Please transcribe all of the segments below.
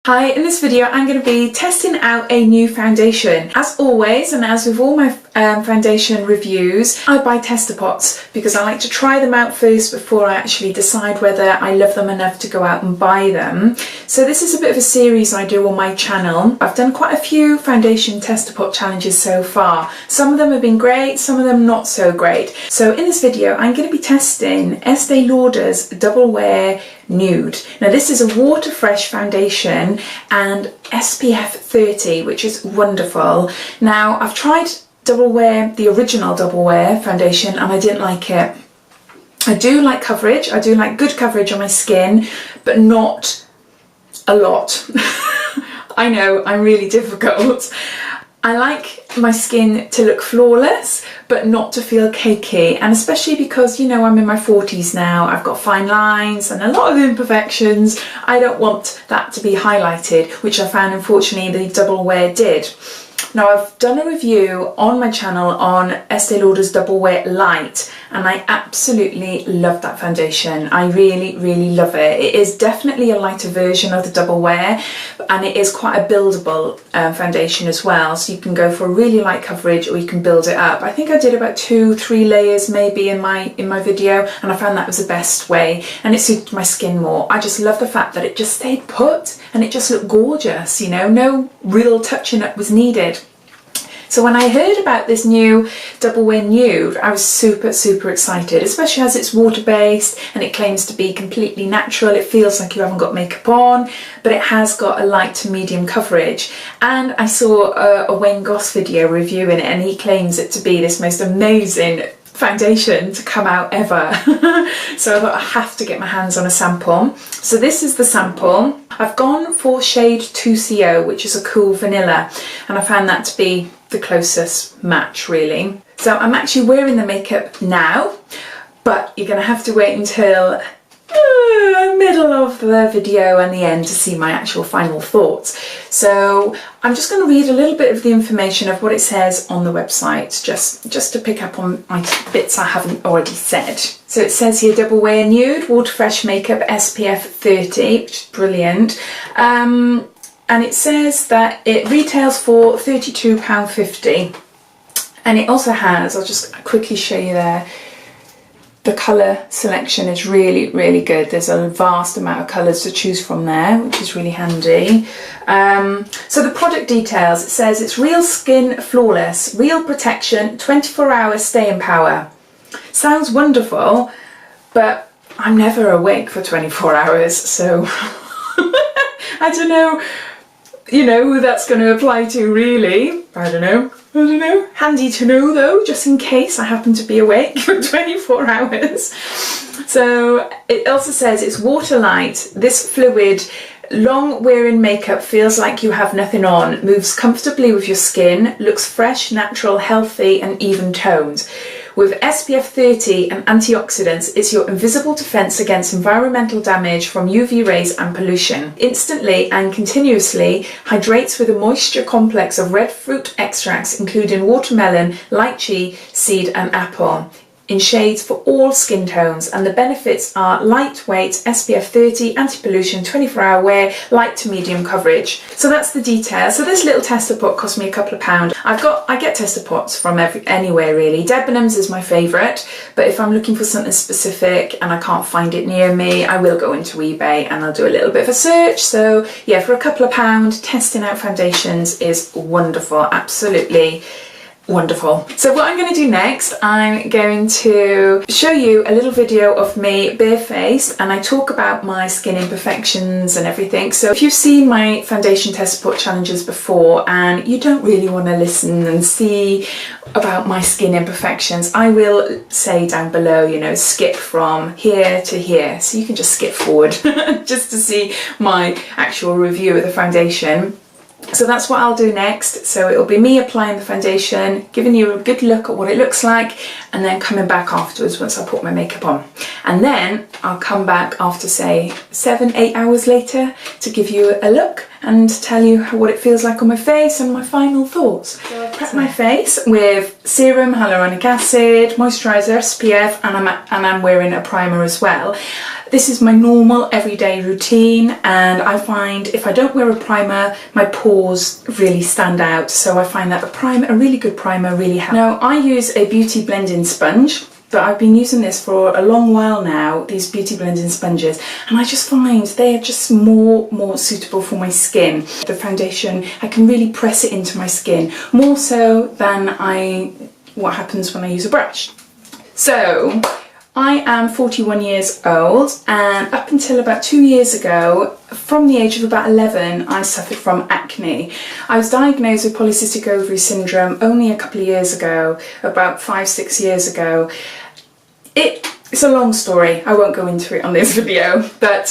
Hi, in this video I'm going to be testing out a new foundation. As always, and as with all my foundation reviews, I buy tester pots because I like to try them out first before I actually decide whether I love them enough to go out and buy them. So this is a bit of a series I do on my channel. I've done quite a few foundation tester pot challenges so far. Some of them have been great, some of them not so great. So in this video I'm going to be testing Estee Lauder's Double Wear Nude. Now this is a water fresh foundation and SPF 30, which is wonderful. Now I've tried the original Double Wear foundation, and I didn't like it. I do like coverage, I do like good coverage on my skin, but not a lot. I know, I'm really difficult. I like my skin to look flawless, but not to feel cakey, and especially because, you know, I'm in my 40s now, I've got fine lines and a lot of imperfections. I don't want that to be highlighted, which I found unfortunately the Double Wear did. Now I've done a review on my channel on Estee Lauder's Double Wear Light, and I absolutely love that foundation. I really love it. It is definitely a lighter version of the Double Wear, and it is quite a buildable foundation as well, so you can go for a really light coverage or you can build it up. I think I did about 2-3 layers maybe in my video, and I found that was the best way, and it suited my skin more. I just love the fact that it just stayed put and it just looked gorgeous, you know, no real touching up was needed. So when I heard about this new Double Wear Nude, I was super excited, especially as it's water-based and it claims to be completely natural. It feels like you haven't got makeup on, but it has got a light to medium coverage. And I saw a Wayne Goss video reviewing it, and he claims it to be this most amazing foundation to come out ever. So I thought I have to get my hands on a sample. So this is the sample. I've gone for shade 2CO, which is a cool vanilla, and I found that to be the closest match really. So I'm actually wearing the makeup now, but you're going to have to wait until middle of the video and the end to see my actual final thoughts. So I'm just going to read a little bit of the information of what it says on the website, just to pick up on my bits I haven't already said. So it says here, Double Wear Nude Water Fresh Makeup SPF 30, which is brilliant. And it says that it retails for £32.50, and it also has, I'll just quickly show you there, the colour selection is really good. There's a vast amount of colours to choose from there, which is really handy. So the product details, it says it's real skin flawless, real protection, 24-hour staying power. Sounds wonderful, but I'm never awake for 24 hours, so I don't know, you know, who that's going to apply to really. I don't know. Handy to know though, just in case I happen to be awake for 24 hours. So it also says it's water light. This fluid, long wearing makeup feels like you have nothing on, moves comfortably with your skin, looks fresh, natural, healthy and even toned. With SPF 30 and antioxidants, it's your invisible defense against environmental damage from UV rays and pollution. Instantly and continuously hydrates with a moisture complex of red fruit extracts, including watermelon, lychee, seed and apple, in shades for all skin tones, and the benefits are lightweight, SPF 30, anti-pollution, 24-hour wear, light to medium coverage. So that's the detail. So this little tester pot cost me a couple of pounds. I get tester pots from anywhere really. Debenhams is my favourite, but if I'm looking for something specific and I can't find it near me, I will go into eBay and I'll do a little bit of a search. So yeah, for a couple of pounds, testing out foundations is wonderful, absolutely wonderful. So what I'm going to do next, I'm going to show you a little video of me barefaced, and I talk about my skin imperfections and everything. So if you've seen my foundation tester pot challenges before and you don't really want to listen and see about my skin imperfections, I will say down below, you know, skip from here to here, so you can just skip forward just to see my actual review of the foundation. So that's what I'll do next. So it'll be me applying the foundation, giving you a good look at what it looks like, and then coming back afterwards once I put my makeup on. And then I'll come back after, say, 7-8 hours later to give you a look and tell you what it feels like on my face and my final thoughts. So I've prepped my face with serum, hyaluronic acid, moisturiser, SPF, and I'm wearing a primer as well. this is my normal everyday routine, and I find if I don't wear a primer, my pores really stand out. So I find that a really good primer really helps. Now I use a beauty blending sponge, but I've been using this for a long while now, these beauty blending sponges, and I just find they are just more suitable for my skin. The foundation, I can really press it into my skin, more so than what happens when I use a brush. So I am 41 years old, and up until about 2 years ago, from the age of about 11, I suffered from acne. I was diagnosed with polycystic ovary syndrome only a couple of years ago, about 5-6 years ago. It's a long story, I won't go into it on this video, but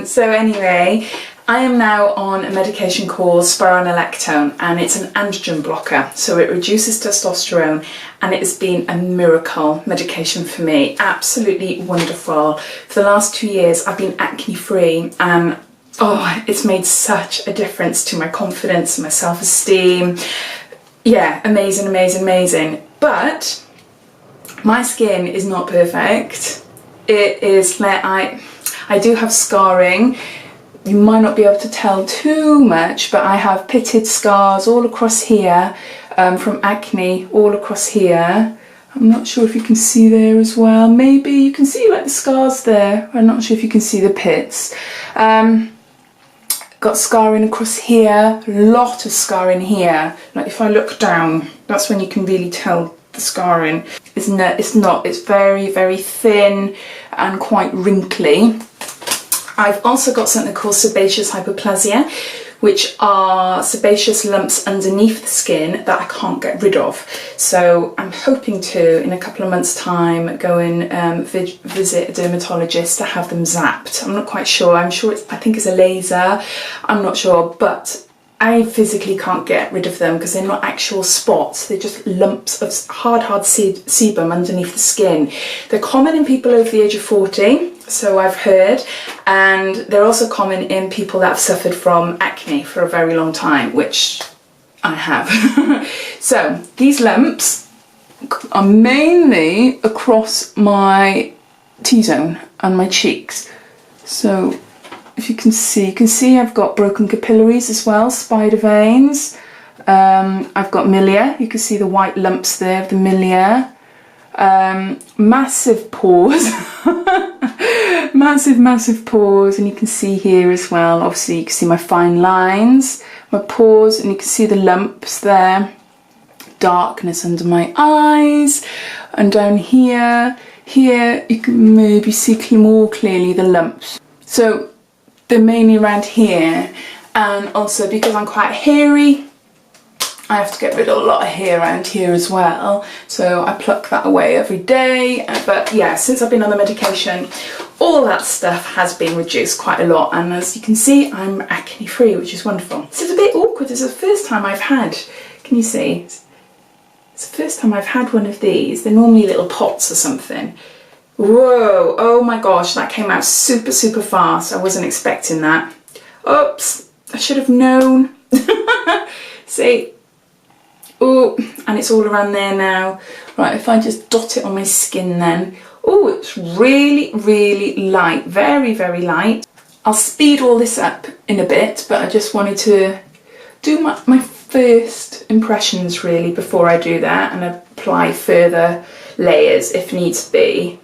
so anyway, I am now on a medication called spironolactone, and it's an androgen blocker, so it reduces testosterone, and it has been a miracle medication for me, absolutely wonderful. For the last 2 years I've been acne free, and oh, it's made such a difference to my confidence, my self-esteem. Yeah, amazing, amazing, amazing. But my skin is not perfect. It is like I do have scarring. You might not be able to tell too much, but I have pitted scars all across here, from acne all across here. I'm not sure if you can see there as well. Maybe you can see like the scars there. I'm not sure if you can see the pits. Got scarring across here, a lot of scarring here. Like if I look down, that's when you can really tell the scarring. It's very, very thin and quite wrinkly. I've also got something called sebaceous hyperplasia, which are sebaceous lumps underneath the skin that I can't get rid of. So I'm hoping to, in a couple of months' time, go and visit a dermatologist to have them zapped. I'm not quite sure. I think it's a laser. I'm not sure, but I physically can't get rid of them because they're not actual spots. They're just lumps of hard sebum underneath the skin. They're common in people over the age of 40, so I've heard, and they're also common in people that have suffered from acne for a very long time, which I have. So these lumps are mainly across my T-zone and my cheeks. So if you can see I've got broken capillaries as well, spider veins. I've got milia, you can see the white lumps there of the milia. Massive pores, massive pores, and you can see here as well, obviously you can see my fine lines, my pores, and you can see the lumps there. Darkness under my eyes, and down here you can maybe see more clearly the lumps. So they're mainly around here, and also because I'm quite hairy, I have to get rid of a lot of hair around here as well, so I pluck that away every day. But yeah, since I've been on the medication, all that stuff has been reduced quite a lot, and as you can see, I'm acne free, which is wonderful. This is a bit awkward. It's the first time I've had, can you see? It's the first time I've had one of these. They're normally little pots or something. Whoa, oh my gosh, that came out super fast. I wasn't expecting that. Oops, I should have known. See, oh, and it's all around there now. Right, if I just dot it on my skin then. Oh, it's really light, very light. I'll speed all this up in a bit, but I just wanted to do my first impressions really before I do that, and apply further layers if needs be.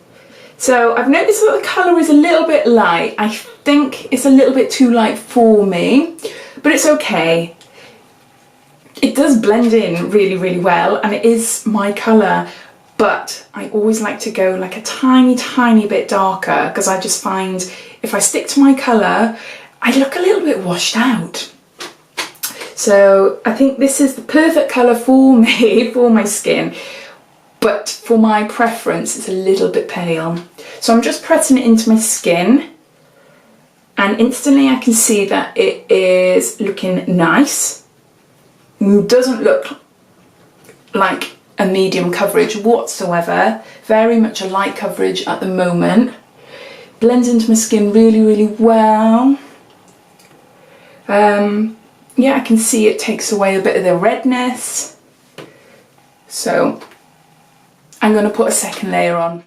So I've noticed that the colour is a little bit light. I think it's a little bit too light for me, but it's okay. It does blend in really well, and it is my colour, but I always like to go like a tiny bit darker, because I just find if I stick to my colour, I look a little bit washed out. So I think this is the perfect colour for me, for my skin. But for my preference, it's a little bit pale. So I'm just pressing it into my skin, and instantly I can see that it is looking nice. It doesn't look like a medium coverage whatsoever. Very much a light coverage at the moment. Blends into my skin really well. Yeah, I can see it takes away a bit of the redness. So I'm going to put a second layer on.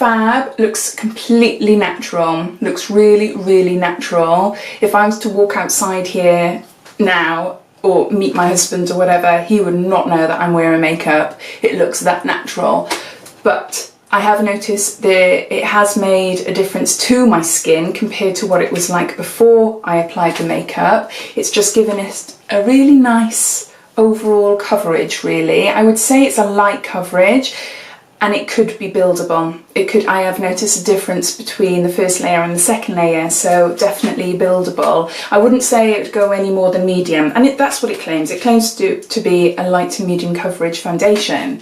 fab, looks completely natural, looks really, really natural. If I was to walk outside here now or meet my husband or whatever, he would not know that I'm wearing makeup. It looks that natural. But I have noticed that it has made a difference to my skin compared to what it was like before I applied the makeup. It's just given it a really nice overall coverage, really. I would say it's a light coverage, and it could be buildable. I have noticed a difference between the first layer and the second layer, so definitely buildable. I wouldn't say it would go any more than medium, and that's what it claims. It claims to be a light to medium coverage foundation.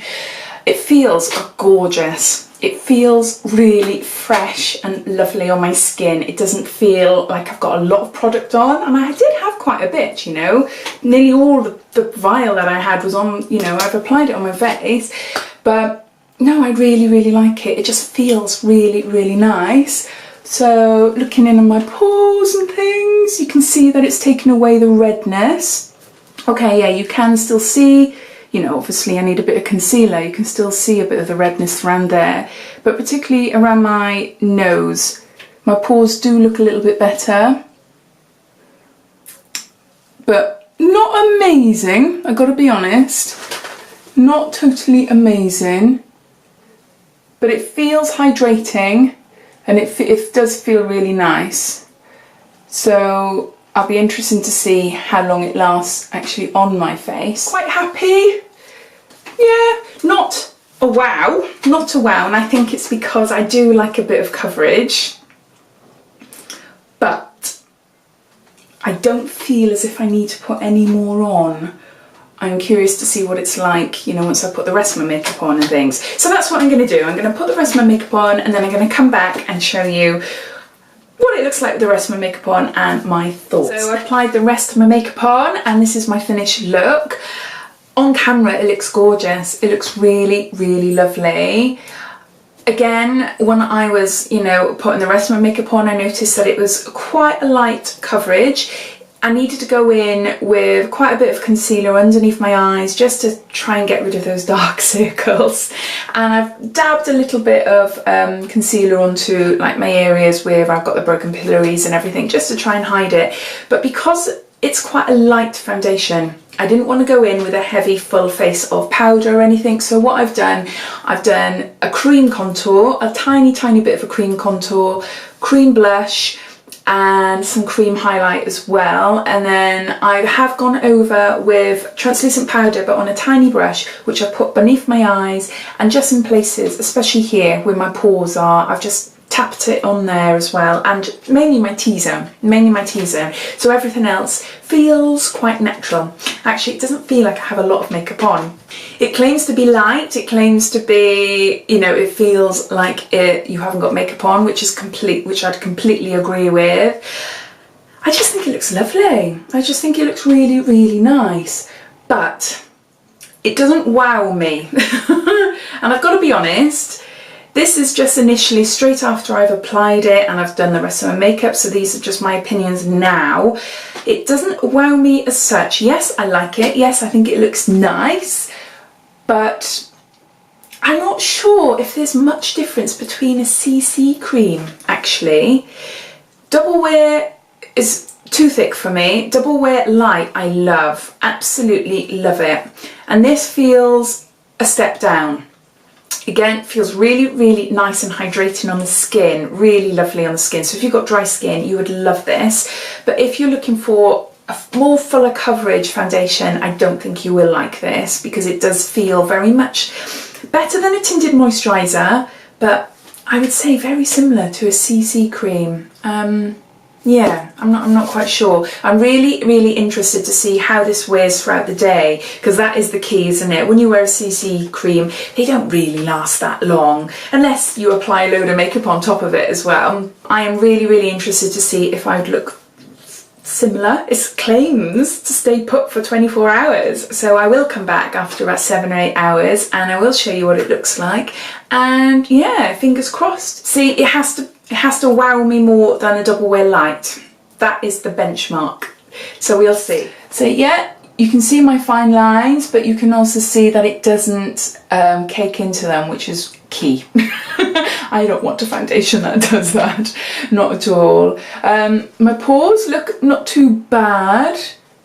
It feels gorgeous. It feels really fresh and lovely on my skin. It doesn't feel like I've got a lot of product on, and I did have quite a bit, you know. Nearly all the vial that I had was on, you know, I've applied it on my face, but no, I really, really like it. It just feels really, really nice. So looking in on my pores and things, you can see that it's taken away the redness. Okay, yeah, you can still see, you know, obviously I need a bit of concealer. You can still see a bit of the redness around there, but particularly around my nose, my pores do look a little bit better, but not amazing. I gotta be honest, not totally amazing. But it feels hydrating, and it does feel really nice. So I'll be interested to see how long it lasts actually on my face. Quite happy. Yeah, not a wow, not a wow. And I think it's because I do like a bit of coverage, but I don't feel as if I need to put any more on. I'm curious to see what it's like, you know, once I put the rest of my makeup on and things. So that's what I'm going to do. I'm going to put the rest of my makeup on, and then I'm going to come back and show you what it looks like with the rest of my makeup on and my thoughts. So I applied the rest of my makeup on, and this is my finished look. On camera, it looks gorgeous. It looks really, really lovely. Again, when I was, you know, putting the rest of my makeup on, I noticed that it was quite a light coverage. I needed to go in with quite a bit of concealer underneath my eyes just to try and get rid of those dark circles. And I've dabbed a little bit of concealer onto like my areas where I've got the broken pillaries and everything, just to try and hide it. But because it's quite a light foundation, I didn't want to go in with a heavy full face of powder or anything. So what I've done a cream contour, a tiny, tiny bit of a cream contour, cream blush, and some cream highlight as well. And then I have gone over with translucent powder, but on a tiny brush, which I put beneath my eyes and just in places, especially here where my pores are, I've just tapped it on there as well, and mainly my T-zone, so everything else feels quite natural. Actually, it doesn't feel like I have a lot of makeup on. It claims to be light, it claims to be, you know, it feels like you haven't got makeup on, which I'd completely agree with. I just think it looks lovely. I just think it looks really, really nice, but it doesn't wow me. And I've got to be honest, this is just initially straight after I've applied it and I've done the rest of my makeup, so these are just my opinions now. It doesn't wow me as such. Yes, I like it. Yes, I think it looks nice, but I'm not sure if there's much difference between a CC cream, actually. Double Wear is too thick for me. Double Wear Light I love, absolutely love it. And this feels a step down. Again, feels really, really nice and hydrating on the skin, really lovely on the skin. So if you've got dry skin, you would love this. But if you're looking for a more fuller coverage foundation, I don't think you will like this, because it does feel very much better than a tinted moisturiser, but I would say very similar to a CC cream. Yeah, I'm not quite sure. I'm really, really interested to see how this wears throughout the day, because that is the key, isn't it? When you wear a CC cream, they don't really last that long, unless you apply a load of makeup on top of it as well. I am really, really interested to see if I would look similar. It claims to stay put for 24 hours, so I will come back after about 7 or 8 hours and I will show you what it looks like. And yeah, fingers crossed. See, it has to wow me more than a Double Wear Light. That is the benchmark. So we'll see. So yeah, you can see my fine lines, but you can also see that it doesn't cake into them, which is key. I don't want a foundation that does that, not at all. My pores look not too bad.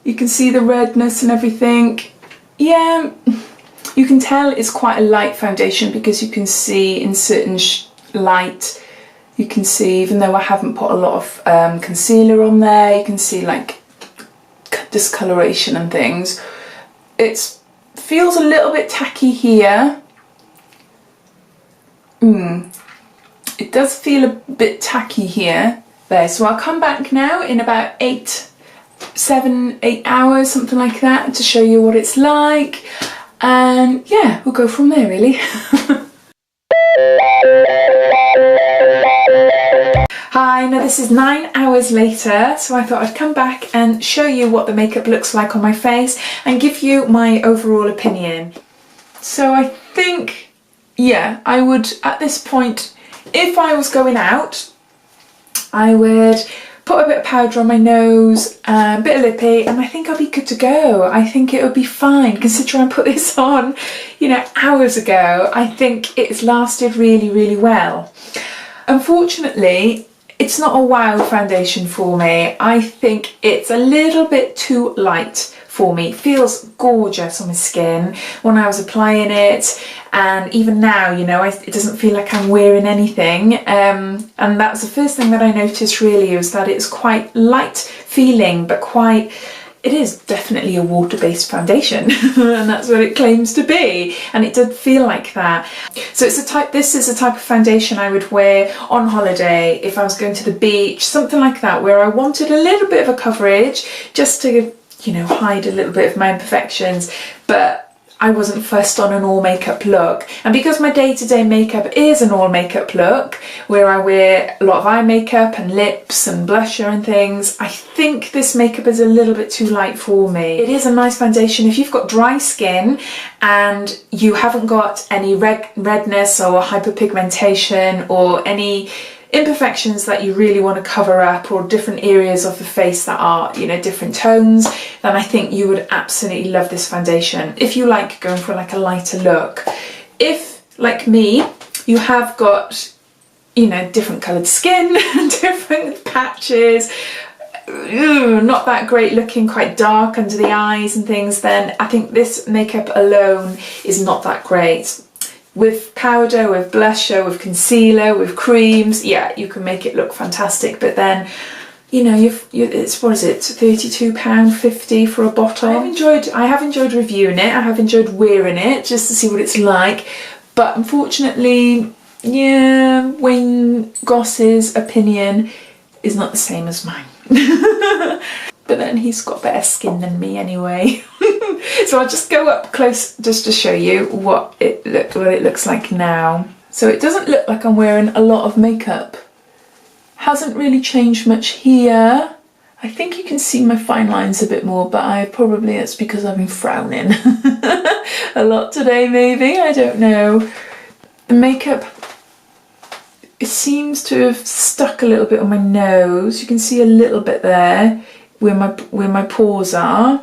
You can see the redness and everything. Yeah, you can tell it's quite a light foundation because you can see in certain light, you can see, even though I haven't put a lot of concealer on there, you can see like discoloration and things. It feels a little bit tacky here. It does feel a bit tacky here. There, so I'll come back now in about 8 hours, something like that, to show you what it's like. And yeah, we'll go from there really. Hi, now this is 9 hours later, so I thought I'd come back and show you what the makeup looks like on my face and give you my overall opinion. So I think, yeah, I would, at this point, if I was going out, I would put a bit of powder on my nose, a bit of lippy, and I think I'll be good to go. I think it would be fine, considering I put this on, you know, hours ago. I think it's lasted really, really well. Unfortunately, it's not a wow foundation for me. I think it's a little bit too light for me. It feels gorgeous on my skin when I was applying it, and even now, you know, it doesn't feel like I'm wearing anything. And that's the first thing that I noticed really, was that it's quite light feeling, but quite, it is definitely a water-based foundation and that's what it claims to be, and it did feel like that. So it's this is a type of foundation I would wear on holiday if I was going to the beach, something like that, where I wanted a little bit of a coverage just to, you know, hide a little bit of my imperfections, but I wasn't fussed on an all makeup look. And because my day-to-day makeup is an all makeup look, where I wear a lot of eye makeup and lips and blusher and things, I think this makeup is a little bit too light for me. It is a nice foundation if you've got dry skin and you haven't got any redness or hyperpigmentation or any imperfections that you really want to cover up, or different areas of the face that are, you know, different tones, then I think you would absolutely love this foundation if you like going for like a lighter look. If, like me, you have got, you know, different coloured skin, different patches, not that great looking, quite dark under the eyes and things, then I think this makeup alone is not that great. With powder, with blusher, with concealer, with creams, yeah, you can make it look fantastic. But then, you know, it's, what is it, £32.50 for a bottle. I have enjoyed reviewing it. I have enjoyed wearing it just to see what it's like. But unfortunately, yeah, Wayne Goss's opinion is not the same as mine. But then he's got better skin than me anyway. So I'll just go up close just to show you what it looks like now. So it doesn't look like I'm wearing a lot of makeup. Hasn't really changed much here. I think you can see my fine lines a bit more, but it's because I've been frowning a lot today maybe, I don't know. The makeup, it seems to have stuck a little bit on my nose. You can see a little bit there where my pores are.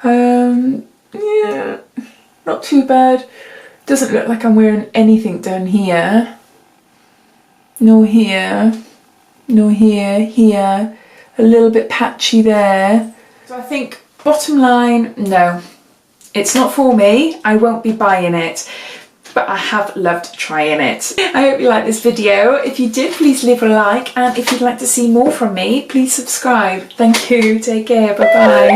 Yeah, not too bad. Doesn't look like I'm wearing anything down here. No here, no here, here. A little bit patchy there. So I think, bottom line, no. It's not for me. I won't be buying it. But I have loved trying it. I hope you liked this video. If you did, please leave a like, and if you'd like to see more from me, please subscribe. Thank you. Take care. Bye bye.